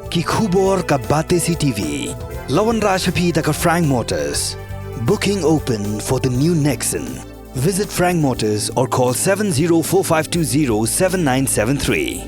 Ki khubor ka Bate CTV. Lawan Rajaphi taka Frank Motors. Booking open for the new Nexon. Visit Frank Motors or call 7045207973.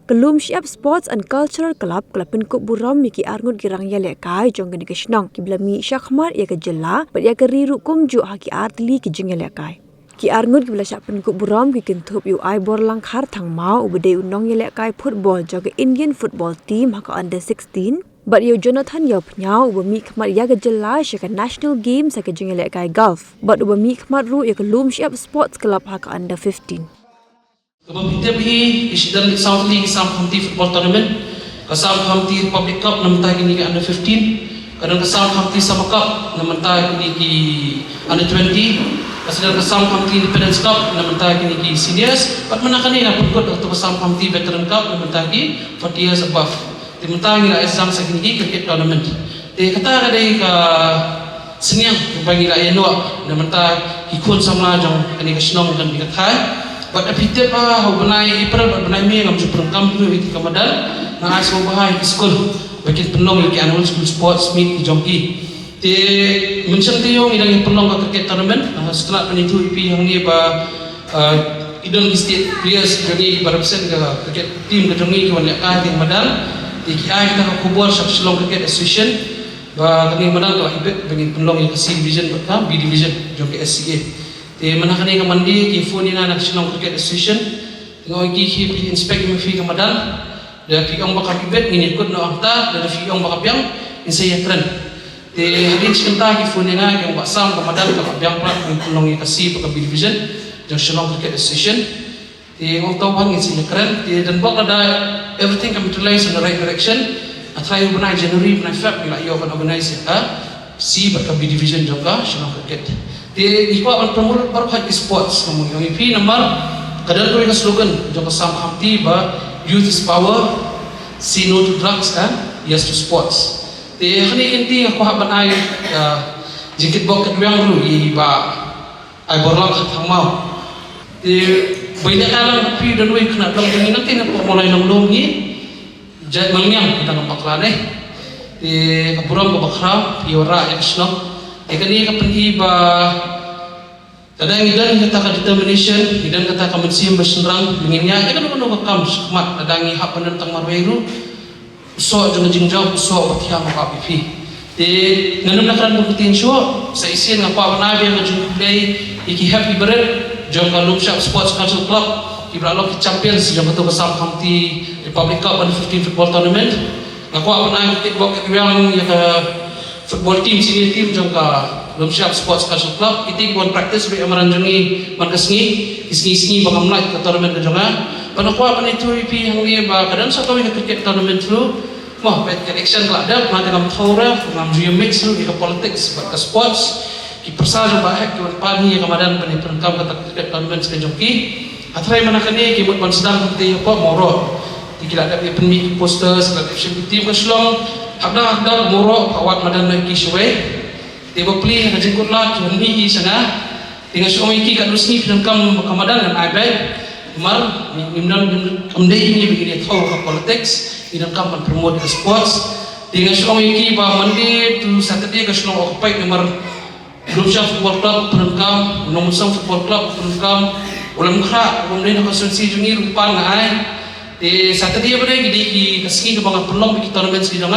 Kelum siap Sports and Cultural Club kelapin kuk buram miki arngut girang ya lekai jong gani kesnong ki blami syakmar ya ke jela bat ya ke riru kumju haki artli ki jeng ya lekai ki arngut ki bla syapin kuk buram ki kintup yu ai bor langkar thang mau ubede unong ya lekai football jong ke Indian football team haka under 16 bat yu Jonathan ya pnyau ubami khmat ya ke jela syaka national games haka jeng ya lekai golf bat ubami khmat ru ya kelum siap Sports Club haka under 15. Kemudian Isdan South League Southampton Football Tournament, ke Southampton Republic Cup namentah kini ke under 15, kadang ke Southampton Summer Cup namentah kini ke under 20, kemudian ke Southampton Independence Cup namentah kini ke seniors, pat menakan ini pun kot untuk ke Southampton Veteran Cup namentah ke 40 years above. Namentah kini esang segini ke cricket tournament. Te kata ada ke senyang bagi la yenua namentah ikut sama jong kini ke senong dan dikatai. Pada pitep benai April benai Mei ngam jumprengkam tu itu Ramadan na as bahai di sekolah bagi penong lagi annual school sports meet di Jongki. Te mention te yung ilang penong ka cricket tournament setelah penitu IP yang ni ba idong state players jadi represent ka cricket team ke Jongki ke banyak ka di Ramadan. Di kita ka kubur Shillong Cricket Association ba kami Ramadan ka ibet bagi penong yang C division ba B division Jongki SCA. Mana kani ka mandi ki phone ina National Cricket Association ngoi ki inspect mi fi kamadan da fi ong baka pibet ngini kut no angta da fi ong baka piang insaya kren te hadin cinta ki phone ina ki ong basam kamadan ka piang plat ng tulong ya kasi baka division National Cricket Association te ong tawang insaya kren te dan bak ada everything capitalize in the right direction atray bunai January bunai Feb ila yo organize ya si baka division jongka National Cricket. Di ikwa promote baru hak sports kamu yang IP nomor kadang tu slogan jangka Southampton ba youth is power, say no to drugs kan, yes to sports. Di hari ini aku haban ay jikit bok kedua dulu ba ay borlang hatang mau. Di banyak alam IP dan we kena dong ini nanti nak mulai nong ni jad mangyang kita nampak lane. Di kapuram kabakrau piora eksno. Kani kapan ba kadang idan kata determination idan kata kamansiam bersenrang menginnya kan ono kam semat kadang hak penentang marweru so jeng jingjau so batia maka pipi de nganum nakaran buktiin so sa isin ngapa nabi yang jeng play iki happy berat jong kalum shop sports cultural club ibralo ki champions jong ketua Southampton Republic Cup under 15 football tournament ngapa nabi kickball yang football team senior team jangka Lumsiap Sports Cultural Club itu buat praktis bagi amaranjungi markasngi isngi bangamlai ke tournament jangka panakwa panitu IP yang ni ba kadang satu ke cricket tournament tu mah pet connection kelak ada mata ngam thora ngam juya mix tu ke politics ke sports ki persal ba hak ke pani kamadan panitu kam ke cricket tournament ke jongki atrai manakani ki mut sedang ti ko moro dikira ada penmi posters ke team ke Shillong ada moro awat madan lagi shwe tiba pli na jengkut lah ki sana dengan suami ki kat rusni film kam kamadan dan aibai mar nimdan amde ini begini tahu ke politics dengan kam promote ke sports dengan suami ki ba mandi tu Saturday ke Shillong occupy nomor Lumsiap Football Club perengkam nomor football club perengkam ulam kra kemudian konstitusi jungi rupa ngai di Saturday pada gidi ki kasih ke bang pelong bagi tournament sedang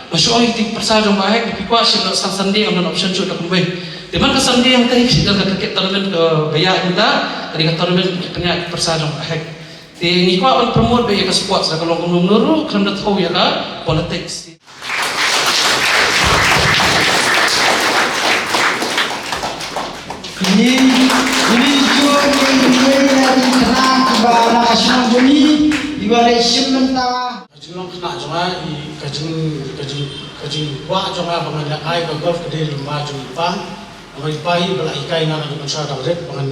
masuk orang itu persajong baik tapi kuat sih nak Sunday ambil option sudah kembali. Di mana Sunday yang tadi kita ke tournament ke bayar kita dari ke tournament kita persajong baik. Di ni kuat on promote bayar ke sports kalau kamu menurut kerana tahu ya ke politics. Ini jual yang dari terang kepada nasional ini diwarai sementara. Jumlah kena cuma kajing wah cuma pengajar ai ke golf kedai lima jumpa mengenai pahi bela ikai nana jumpa saya tahu dek dengan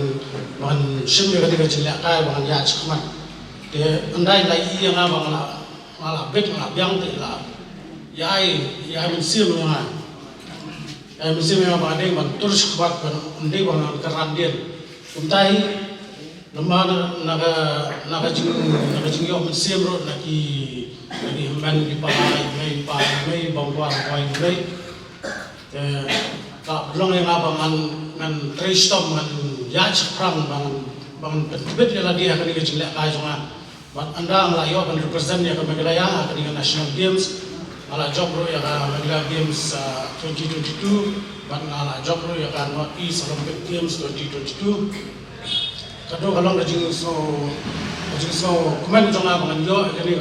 semua ketika jelek ai dengan ya cekmat dia andai lagi yang apa malah bet malah biang tu lah ya ai mesti mengenai ya mesti mengenai apa ada yang terus kuat andai dengan keran dia untai nama naga jingyo mensiamro naki man di mai bangwa koi mai ka belong yang abangan ngan tristom ngan ya ceprang bang tibet ya dia akan dijilek kai jonga bat anda nglayo akan represent ya ke Meghalaya akan dengan national games ala jogro ya ka Meghalaya games 2022 bat ala jogro ya ka North East Olympic Games 2022 kado kalong rajing so kumen jonga bangan yo kani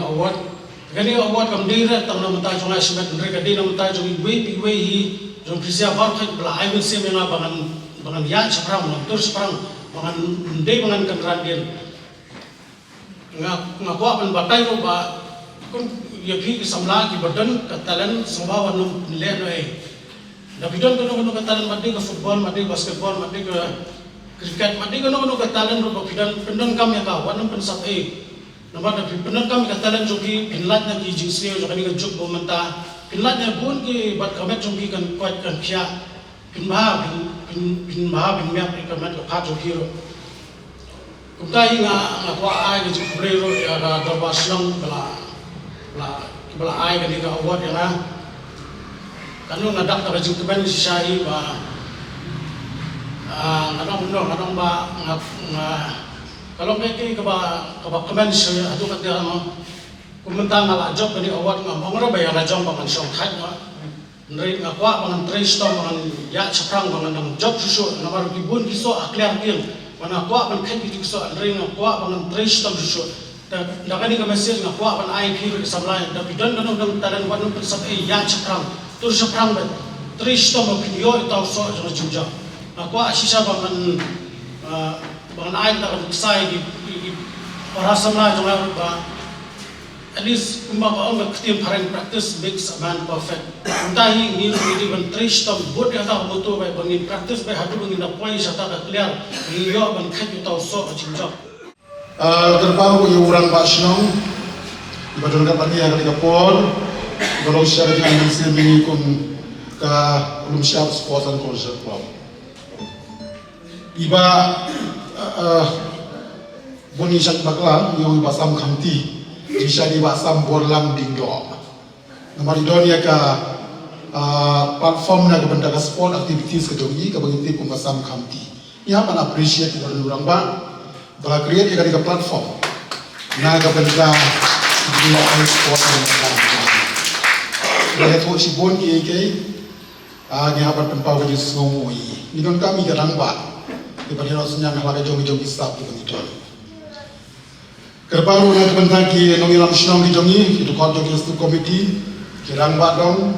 award kam dire tang na mata jonga simet mereka di na mata jongi we hi jong prisia barkat bla ai sim yang bangan ya seprang terus seprang bangan ndai bangan kan dia ngaku apan batai ro ba kun ya phi samla ki badan katalan sabawa num le no da bidon kono katalan mati ke football mati basketball mati ke cricket mati kono katalan ro bidon pendon kam ya ka wanum pensat nama da pendon kam katalan jogi pinlat na ki jingsio jo kani juk bo menta pinlat na bun ki bat kamet jogi kan kwat kan khia pinba bin miak ka mat ka jo hiro kumtai nga kwa ai ki brero ya da baslang bala ai ka ni ka award ya na kanu ngadak ta jing keban si sai ba ngadong ba kalau mereka keban si atu ka dia no kumenta ngala job ni award nga mongro ba ya la jong bangan song khat no ndai ngakwa bangan tresto bangan ya chaprang bangan nang job susu namar bibun kiso akliar king mana kwa ban khat ki kiso ndai ngakwa bangan tresto susu da kani ka message ngakwa ban ai ki sablai da bidon nang talan wan persat ya chaprang tur chaprang ba tresto mo kinyo itaw so jumja ngakwa sisa bangan bangan ai ta sai di para samla jonga ba at least kumbaga ang nagtiim parang practice makes a man perfect. Dahil hindi ban tristom bud ata buto bay bangin practice bay hadu bangin na point sa ta clear. Iyo ban khat utaw so jinjok. Terbaru yung urang basnong ibadon ka pati ang kapol balong siya dengan sini kum ka Olympic Sports and Culture Club. Iba boni sak bakla yung basam khamti jisa di basam borlang dingdo. Namar idonia ka platform na kabanda ka sport activities ka dongi ka bangiti kum basam khamti. Iha pan appreciate ibadon urang ba baka create ka platform na kabanda di sport and culture. Dahil po si bon kay ngihapan pempaw ka jis ngomoi. Nidon kami kadang ba daripada rasanya halaga jongi staf di begitu. Kerbaru na kabanda ki nong ilam sinong di jongi itu kau jongi stu komiti kirang ba dong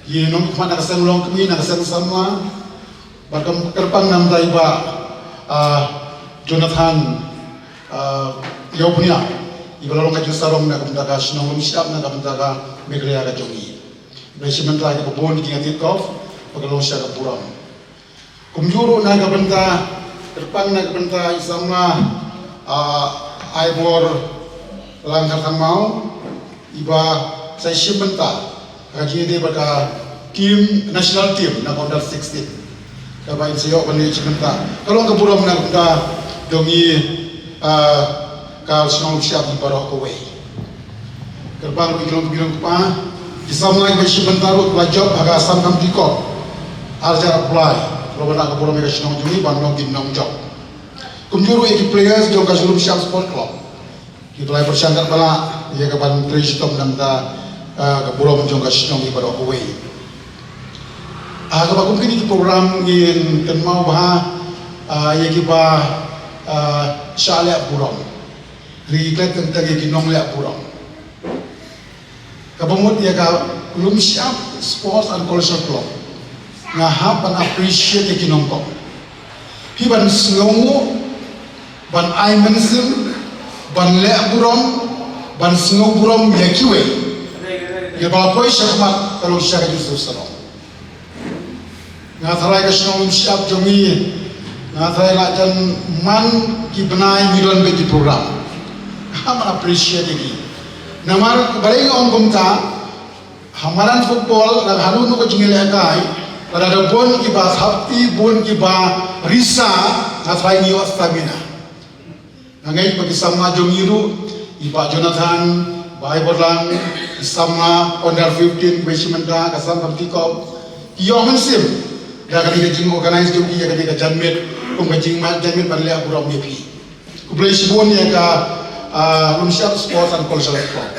ye nong ikman na sen long kami na sen sama bakam kerpang nam dai ba Jonathan Yaupunia ibalong ka jusarong na kabanda ka sinong lumsiap na kabanda ka Meghalaya ka jongi. Basement lagi pobon ki ngatit golf pagalong siya ka purang. Kumjuro na kabanda kerpang na kabanda isama aibor langkar mau iba saya simenta kaji dia baka tim national team na under 16 kabain sayo bani simenta kalau ke buram na kabanda dongi ka sinong siap di barok away kerpang ilong pa isama iba simenta ro job aga asam kam dikop arja apply kalau nak ke buram ka sinong jumi bandong ginong job. Kumjuru eki players jong ka Olympic Sport Club. Kita lagi bersangkat bala ia kapan tristom namda ka buram jong ka sinong ibadah away. Kapag kumkini program in kenmau bah ia kiba syale buram. Riklet tentang eki nong le buram. Kapamut ia ka Olympic Sports and Culture Club. Ngahap pan appreciate eki nong ko. Hiban sengomu ban ai mensim ban le buram ban singo buram yakiwe ya bala poi syakmat kalau syaka Yusuf Sarong ngathalai ka sinong siap jongi ngathalai lajan man ki benai milon be di program haman appreciate lagi namar balai on gumta hamaran football la halu no ko jingile kai pada ada bon ki ba sabti bon ki ba risa ngathalai ni stamina Hangai bagi sama Jongiru, Iba Jonathan, Bai Bodlang, sama Onder 15 Beshimenta, Kasam Kamtikop, Yomen Sim, dah kali kajing organize jogi, kali kajanmit, kajing janmit balik Abu Ram Yepi. Kublai Sibon ya ka Lumsiap Sports and Cultural Club.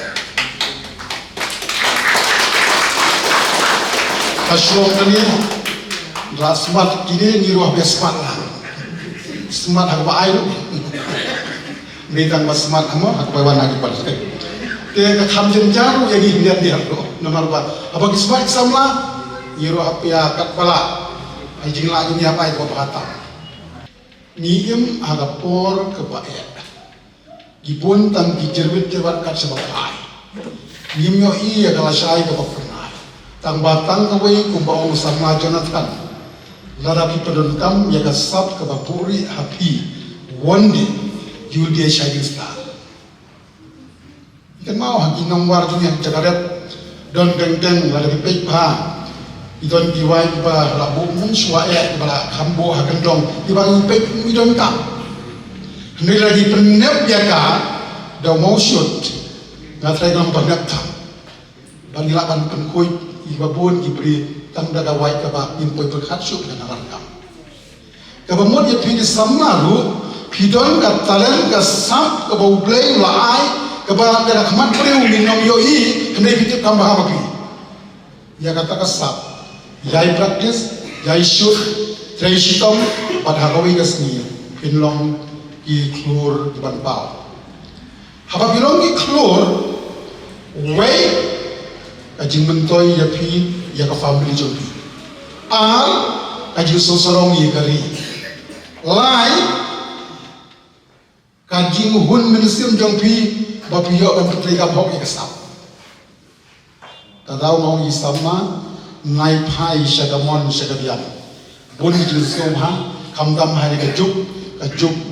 Asyong tadi, smart kini ni ruah biasa smart lah. Smart aku baik tu. Bintang bas smart kamu aku bawa lagi pada sekali. Dia kekam jenjaru yang ini dia tu. Nomor dua. Apa smart samla? Ni ruah pia kat pala. Ajing lagi ni apa itu berkata. Niem agak por kebaik. Gibun tan kijerwit jawat kat sebab ai. Niem yo iya kalau saya kebaik. Tang batang kawai kumbau sama Jonathan. Larapi pedonkam ya kasab kabapuri happy. One day you will be a shining star. Ikan mau haki nomor tu yang cakarat don deng larapi pek pa. Idon diwai ba labu munswae ba kambo hakendong iba pek idon kam. Hendak lagi penep ya ka dah mau shoot. Ngatrai dalam penep tam. Bangilakan penkuit Ibabun ibri tanda gawai kaba impoi berkat syuk dan rakam. Kaba mod ya pidi samaru pidon ka talen ka sam kaba ublei laai kaba da khmat preu minom yoi hendai pitip tambah apa pi. Ya kata kasap. Yai practice, yai syuk, trai shitom pada gawi kasni pinlong ki klur ban pau. Haba pilong ki klur wei Kajing mentoy ya pi ya ka family jobi. Kajing sosorong ya kari. Lai kajing hun menisim jong pi bapi yo kan petri ka phok ya kasap. Tadau mau isama nai pai shagamon shagabian. Bun jil somha kamdam hari kajuk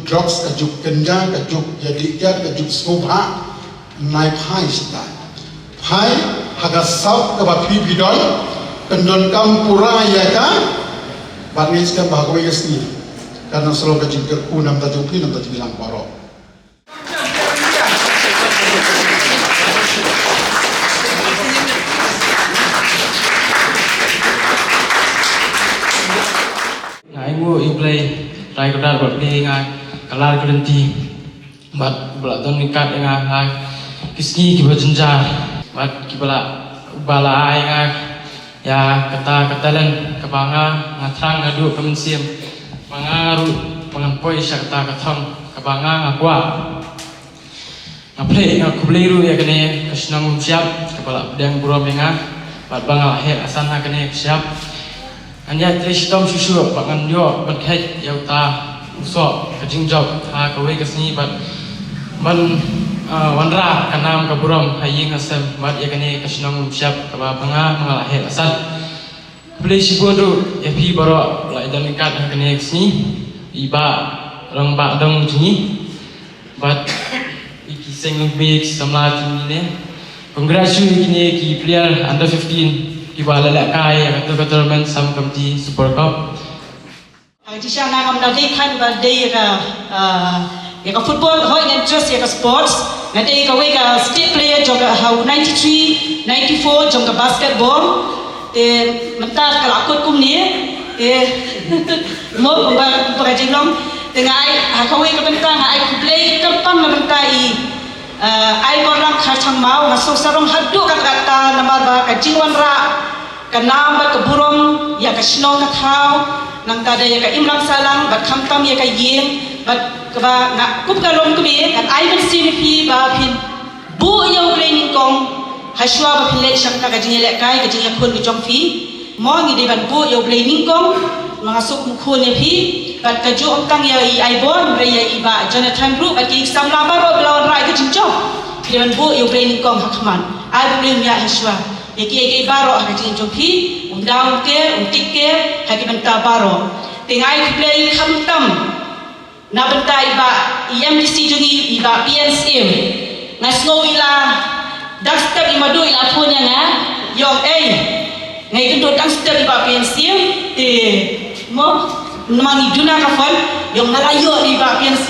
drugs kajuk ganja kajuk yadikat kajuk somha nai pai shita. Pai haga sab kaba pi bidon pendon kampura ya ka bangis kan bahagoi gesni karena selalu kajing kerku nam tajupi nam tajubilang paro. Ngai ngu play rai kodar bot ni ngai kalar kelenti bat belaton nikat ngai kiski kiba jenjar bat kibala bala ai nga ya katalan kabanga ngatrang ngadu kemensiam mangaru pangampoi syakta kathang kabanga ngakwa ngaple ngakubleiru ya kene kasnang siap kepala pedang buram nga bat bangal he asana kene siap anya tristom susu pangan yo bat khet yauta usok kajingjob ha kawe kasni bat man wanra kanam kaburam haying asem mat yakani kasnong siap kaba banga mangalahe asal beli sibodu yapi baro la idan kat hakane sini iba rang ba dong jini bat iki seng big samla jini congratulations kini ki player under 15 ki bala la kai atau tournament sam committee super cup Di sana kami dah lihat badai ya football, hoi interest ya sports. Nanti kau state player juga hau 93, 94 juga basketball. Mentar kalau aku kum ni, mau berajin long. Dengan kau kebentar, aku play kepang mentai. Ai orang kacang mau masuk sarung haduk kata nama berajin wanra. Kenapa keburung ya kesnong kau. Nang tada ya ka imlang salang bat khamtam ya ka yeng bat ka na kup ka lom kebe kan ai ban cvp ba phin bu yo training kong haswa ba phin le shakta ka jingele kai ka jing khun ki chom phi mo ngi de ban bu yo training kong mangasuk khun ya phi bat ka ju tang ya ai bon re ya iba Jonathan group at ki samla ba ro lawan rai ka jing chom phi ban bu yo training kong hakman ai bu ya haswa ya ki baro ka jing chom phi down ke untik ke haki benta baro tengai play khamtam na benta iba EMDC jungi iba PNCM ngasno ila dakstep imadu ila punya nga yong ngai kendo dakstep iba PNCM te mo Namang iduna ka fon yung malayo di ba PNC.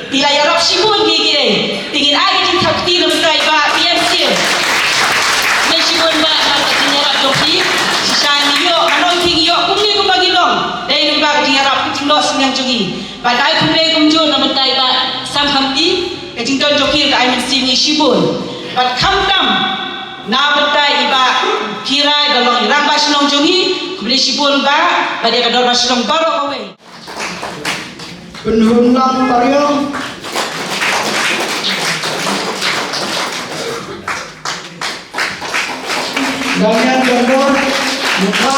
Tila yarap sibon gigi tingin agi di takti ng tay ba PNC. May sibon ba na tinyarap doki si Shani yo ano tingyo kumli ko bagilong dahil nung ba tinyarap tinglos ng jogi. Badai kumli kumjo na tay ba samhamti katington joki ka ay sini sibon. But kamtam na betai iba kirai dalong irang ba sinong jogi kumli sibon ba pada kador ba sinong baro away. Penhunang Pariang Damian Jambor Muka